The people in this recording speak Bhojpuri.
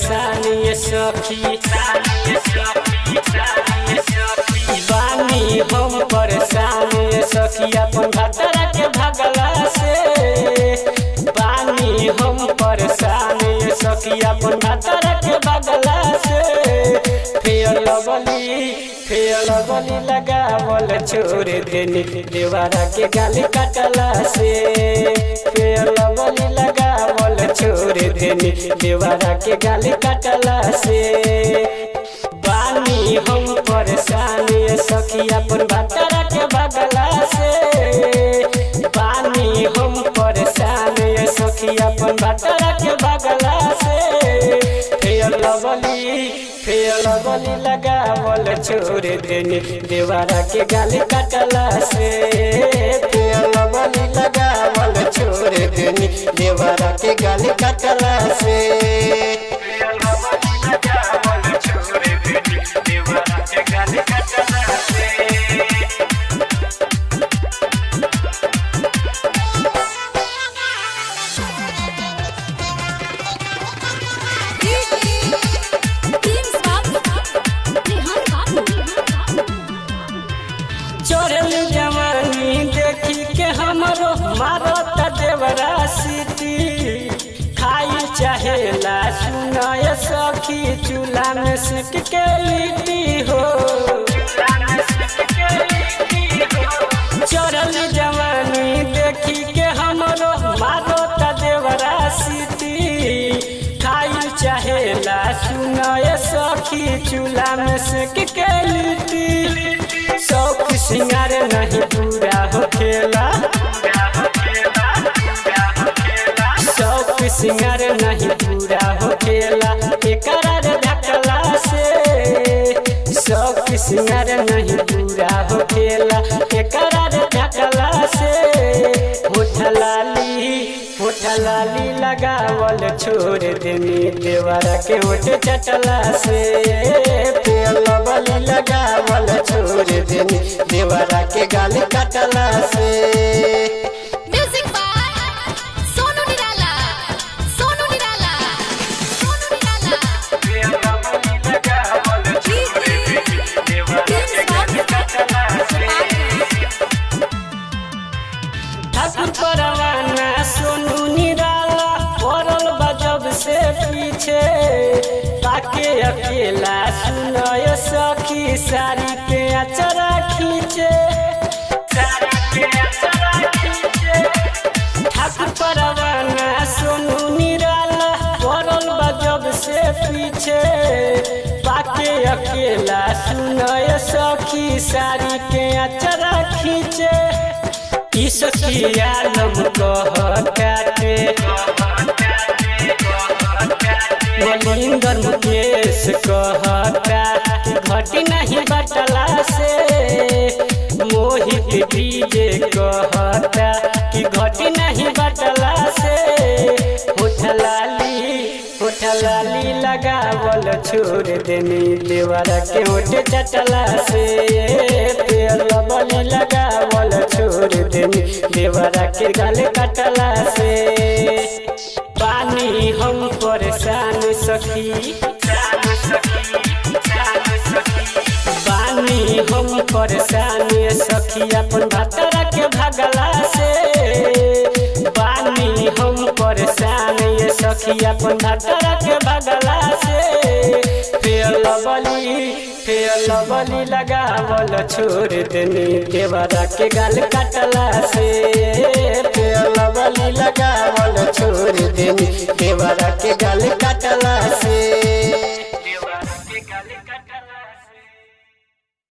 परेशानी सखी बानी हम परेशानी सखी अपन भतरा के भगला से बानी हम परेशानी सखी अपन भतरा के भगला से फेयर लवली लगावल छोड़ देनी देवारा के गाली काटला से फेयर लवली लगावल छोड़ देनी देवारा के गाली काटला से बानी हम परेशानी सखी अपन भतरा के भगला से बानी हम परेशानी सखी अपन भतरा के भगला से फेयर लवली लगावल छोड़ देनी देवारा के गाली काटला से फेयर लवली लगावल छोड़ देनी देवारा के गाली काटला से फेयर लवली लगावल छोड़ देनी देवारा के गाली काटला से चोरल जवानी देखी के हमरो मारत देवरा सीटी खाई चाहेला सुनाय सखी चूल्हा में सिक के लिट्टी हो चोरल जवानी देखी के हमरो मारत देवरा सीटी खाई चाहेला सुनाय सखी चूल्हा में सिक के लिट्टी शौक सिंगार नहीं पूरा होखेला शौक सिंगार नहीं पूरा होखेला एकरार ढकला से शौक सिंगार नहीं पूरा होखेला एकरार ढकला से होठ लाली लगावल छोड़ देनी देवारा के होठ चटला से फेयर लवली लगावल छोड़ देनी देवारा के गाली काटला से म्यूजिक बाय सोनू निराला फेयर लवली लगावल छोड़ देनी देवारा के गाली काटला से ठाकुर परवाना सोनू निराला पड़ल बजब से पीछे ताके अकेला सुनय सखी साड़ी के अचरा खींचे ठाकुर परवाना सोनू निराला पड़ल बजब से पीछे ताके अकेला सुनय सखी साड़ी के अचरा खींचे सखी आलम कहते मलिंदर मुकेश कहता घटी नहीं बटला से मोहित डीजे कहता कि घटी नहीं बटला से होठ लाली लगावल छोड़ देनी देवारा के होठ चटला से फेयर लवली लगावल छोड़ देनी देवारा के गाली काटला से बानी हम परेशान सखी बानी हम परेशान सखी अपन भतरा के भगला से बानी हम परेशान सखी अपन भतरा के भगला से फेयर लवली लगावल छोड़ देनी देवारा के गाली काटला से फेयर लवली लगा